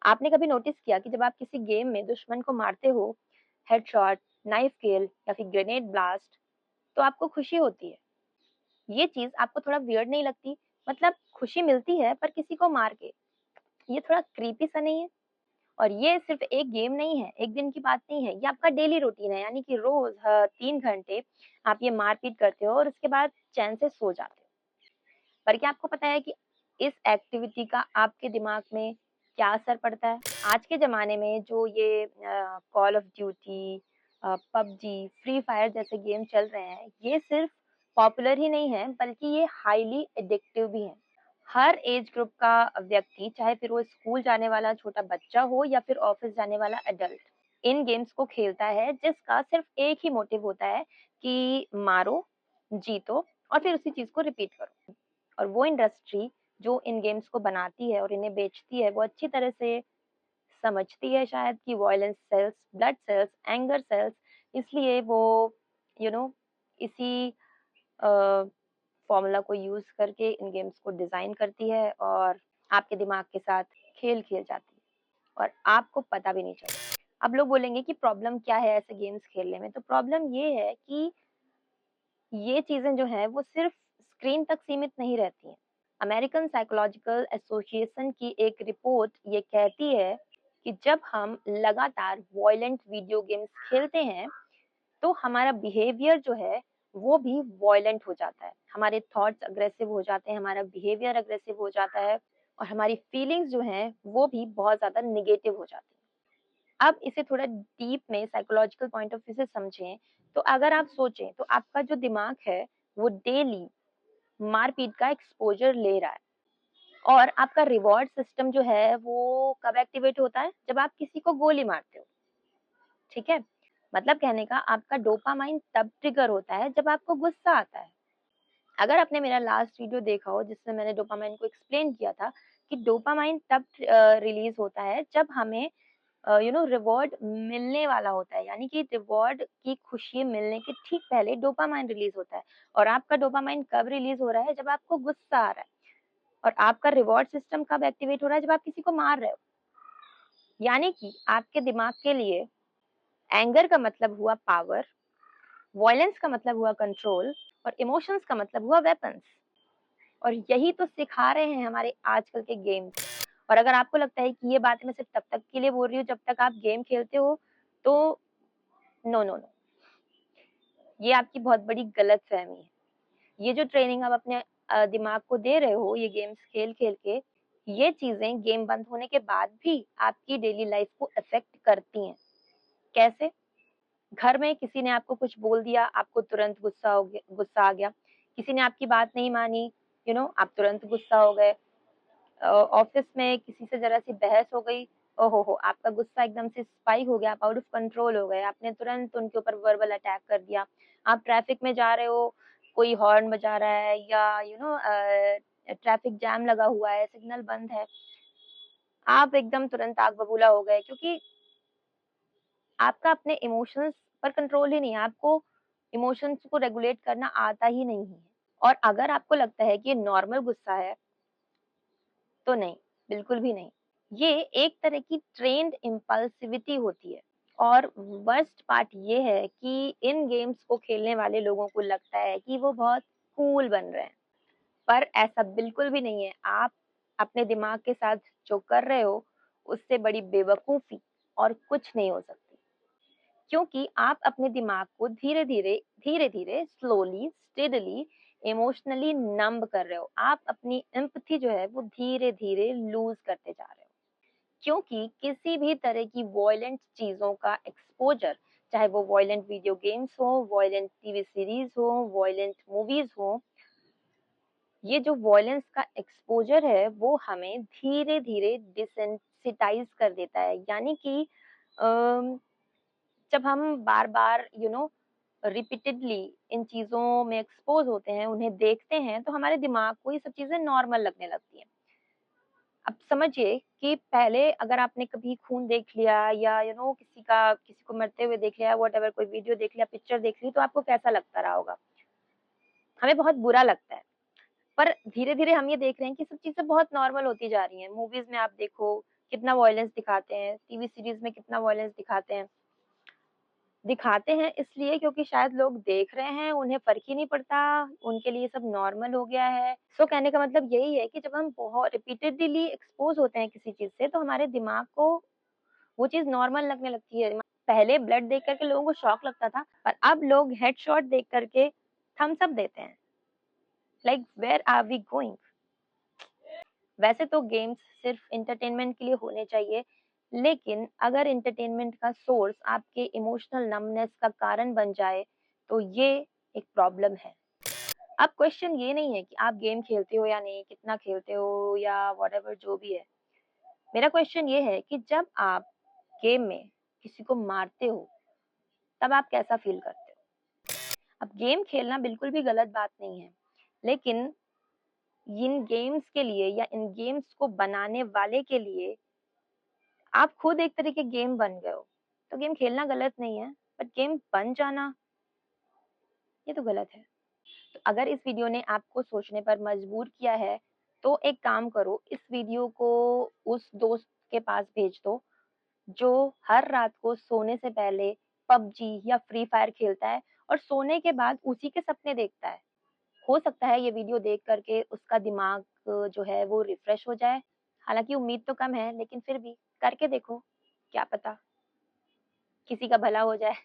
आपने कभी नोटिस किया कि जब आप किसी गेम में दुश्मन को मारते हो, हेडशॉट, नाइफ किल या फिर ग्रेनेड ब्लास्ट, तो आपको खुशी होती है। ये चीज़ आपको थोड़ा वियर्ड नहीं लगती? मतलब खुशी मिलती है पर किसी को मार के, ये थोड़ा क्रीपी सा नहीं है? और ये सिर्फ एक गेम नहीं है, एक दिन की बात नहीं है, ये आपका डेली रूटीन है, यानी कि रोज़ 3 घंटे आप ये मार-पीट करते हो और उसके बाद चैन से सो जाते हो। पर क्या आपको पता है कि इस एक्टिविटी का आपके दिमाग में क्या असर पड़ता है? आज के ज़माने में जो ये call of duty, PUBG, free fire जैसे गेम चल रहे हैं, ये सिर्फ पॉपुलर ही नहीं है, बल्कि ये हाइली एडिक्टिव भी हैं। हर एज ग्रुप का व्यक्ति, चाहे फिर वो स्कूल जाने वाला छोटा बच्चा हो या फिर ऑफिस जाने वाला एडल्ट, इन गेम्स को खेलता है, जिसका सिर्फ एक ही मोटिव होता है कि मारो, जीतो और फिर उसी चीज़ को रिपीट करो। और वो इंडस्ट्री जो इन गेम्स को बनाती है और इन्हें बेचती है, वो अच्छी तरह से समझती है शायद कि violence sells, blood sells, anger sells, इसलिए वो यू you नो know, इसी फॉर्मूला को यूज़ करके इन गेम्स को डिज़ाइन करती है और आपके दिमाग के साथ खेल खेल जाती है और आपको पता भी नहीं चलता। अब लोग बोलेंगे कि प्रॉब्लम क्या है ऐसे गेम्स खेलने में? तो प्रॉब्लम ये है कि ये चीज़ें जो हैं वो सिर्फ़ स्क्रीन तक सीमित नहीं रहती हैं। अमेरिकन साइकोलॉजिकल एसोसिएशन की एक रिपोर्ट ये कहती है कि जब हम लगातार वॉयलेंट वीडियो गेम्स खेलते हैं, तो हमारा बिहेवियर जो है वो भी वॉयलेंट हो जाता है। हमारे थॉट्स अग्रेसिव हो जाते हैं, हमारा बिहेवियर अग्रेसिव हो जाता है और हमारी फीलिंग्स जो हैं वो भी बहुत ज़्यादा नेगेटिव हो जाती हैं। अब इसे थोड़ा डीप में साइकोलॉजिकल पॉइंट ऑफ व्यू से समझें, तो अगर आप सोचें तो आपका जो दिमाग है वो डेली मारपीट का एक्सपोज़र ले रहा है और आपका रिवॉर्ड सिस्टम जो है वो कब एक्टिवेट होता है? जब आप किसी को गोली मारते हो, ठीक है? मतलब कहने का आपका डोपामाइन तब ट्रिगर होता है जब आपको गुस्सा आता है। अगर आपने मेरा लास्ट वीडियो देखा हो जिसमें मैंने डोपामाइन को एक्सप्लेन किया था कि डोपामाइन तब रिलीज़ होता है जब हमें रिवॉर्ड मिलने वाला होता है, यानी कि रिवॉर्ड की खुशी मिलने के ठीक पहले डोपामाइन रिलीज़ होता है और आपका डोपामाइन कब रिलीज़ हो रहा है? जब आपको गुस्सा आ रहा है और आपका रिवॉर्ड सिस्टम कब एक्टिवेट हो रहा है? जब आप किसी को मार रहे हो। यानी कि आपके दिमाग के लिए एंगर का मतलब हुआ पावर, वॉयलेंस का मतलब हुआ कंट्रोल और इमोशंस का मतलब हुआ वेपन्स। और यही तो सिखा रहे हैं हमारे आजकल के गेम्स। और अगर आपको लगता है कि ये बातें मैं सिर्फ तब तक के लिए बोल रही हूँ जब तक आप गेम खेलते हो, तो नो, नो, नो, ये आपकी बहुत बड़ी गलतफ़हमी है। ये जो ट्रेनिंग आप अपने दिमाग को दे रहे हो ये गेम्स खेल-खेल के, ये चीज़ें गेम बंद होने के बाद भी आपकी डेली लाइफ़ को अफ़ेक्ट करती हैं। कैसे? घर में किसी ने आपको कुछ बोल दिया, आपको तुरंत गुस्सा आ गया। किसी ने आपकी बात नहीं मानी, आप तुरंत गुस्सा हो गए। ऑफिस में किसी से ज़रा-सी बहस हो गई, ओहो हो! आपका गुस्सा एकदम से स्पाइक हो गया, आप आउट ऑफ कंट्रोल हो गए, आपने तुरंत उनके ऊपर वर्बल अटैक कर दिया। आप ट्रैफिक में जा रहे हो, कोई हॉर्न बजा रहा है या ट्रैफिक जैम लगा हुआ है, सिग्नल बंद है, आप एकदम तुरंत आग बबूला हो गए क्योंकि आपका अपने इमोशंस पर कंट्रोल ही नहीं है, आपको इमोशंस को रेगुलेट करना आता ही नहीं है। और अगर आपको लगता है कि ये नॉर्मल गुस्सा है, तो नहीं, बिल्कुल भी नहीं। ये एक तरह की ट्रेन्ड इम्पल्सिविटी होती है और वर्स्ट पार्ट ये है कि इन गेम्स को खेलने वाले लोगों को लगता है कि वो बहुत कूल बन रहे हैं, पर ऐसा बिल्कुल भी नहीं है। आप अपने दिमाग के साथ जो कर रहे हो, उससे बड़ी बेवकूफ़ी और कुछ नहीं हो सकती। क्योंकि आप अपने दिमाग को धीरे-धीरे, स्लोली, स्टेडीली, इमोशनली नंब कर रहे हो। आप अपनी एम्पैथी जो है वो धीरे-धीरे लूज़ करते जा रहे हो। क्योंकि किसी भी तरह की वॉयलेंट चीज़ों का एक्सपोज़र, चाहे वो वॉयलेंट वीडियो गेम्स हो, वॉयलेंट टीवी सीरीज़ हो, वॉयलेंट मूवीज़ हो, ये जो वॉयलेंस का एक्सपोज़र है वो हमें धीरे-धीरे डिसेंसिटाइज़ कर देता है। यानी कि अम जब हम बार-बार रिपीटेडली इन चीज़ों में एक्सपोज़ होते हैं, उन्हें देखते हैं, तो हमारे दिमाग को ये सब चीज़ें नॉर्मल लगने लगती हैं। अब समझिए कि पहले अगर आपने कभी खून देख लिया या किसी को मरते हुए देख लिया, व्हाटएवर कोई वीडियो देख लिया, पिक्चर देख ली, तो आपको कैसा लगता रहा होगा? हमें बहुत बुरा लगता है। पर धीरे-धीरे हम ये देख रहे हैं कि सब चीज़ें बहुत नॉर्मल होती जा रही हैं। मूवीज़ में आप देखो, कितना वॉयलेंस दिखाते हैं, टीवी सीरीज में कितना वॉयलेंस दिखाते हैं इसलिए क्योंकि शायद लोग देख रहे हैं, उन्हें फ़र्क ही नहीं पड़ता, उनके लिए सब नॉर्मल हो गया है। सो कहने का मतलब यही है कि जब हम बहुत रिपीटेडली एक्सपोज़ होते हैं किसी चीज़ से, तो हमारे दिमाग को वो चीज़ नॉर्मल लगने लगती है। पहले ब्लड देख कर के लोगों को शॉक लगता था, पर अब लोग हेडशॉट देख कर के थम्स अप देते हैं। Like where are we going? वैसे तो गेम्स सिर्फ एंटरटेनमेंट के लिए होने चाहिए, लेकिन अगर एंटरटेनमेंट का सोर्स आपके इमोशनल नमनेस का कारण बन जाए, तो ये एक प्रॉब्लम है। अब क्वेश्चन ये नहीं है कि आप गेम खेलते हो या नहीं, कितना खेलते हो या व्हाटएवर जो भी है। मेरा क्वेश्चन ये है कि जब आप गेम में किसी को मारते हो, तब आप कैसा फील करते हो? अब गेम खेलना बिल्कुल भी गलत बात नहीं है, लेकिन इन गेम्स के लिए या इन गेम्स को बनाने वाले के लिए आप खुद एक तरह के गेम बन गए हो। तो गेम खेलना गलत नहीं है, बट गेम बन जाना ये तो गलत है। तो अगर इस वीडियो ने आपको सोचने पर मजबूर किया है, तो एक काम करो, इस वीडियो को उस दोस्त के पास भेज दो, जो हर रात को सोने से पहले पबजी या फ्री फायर खेलता है और सोने के बाद उसी के सपने देखता है। हो सकता है ये वीडियो देख कर के उसका दिमाग जो है वो रिफ्रेश हो जाए। हालाँकि उम्मीद तो कम है, लेकिन फिर भी करके देखो, क्या पता किसी का भला हो जाए।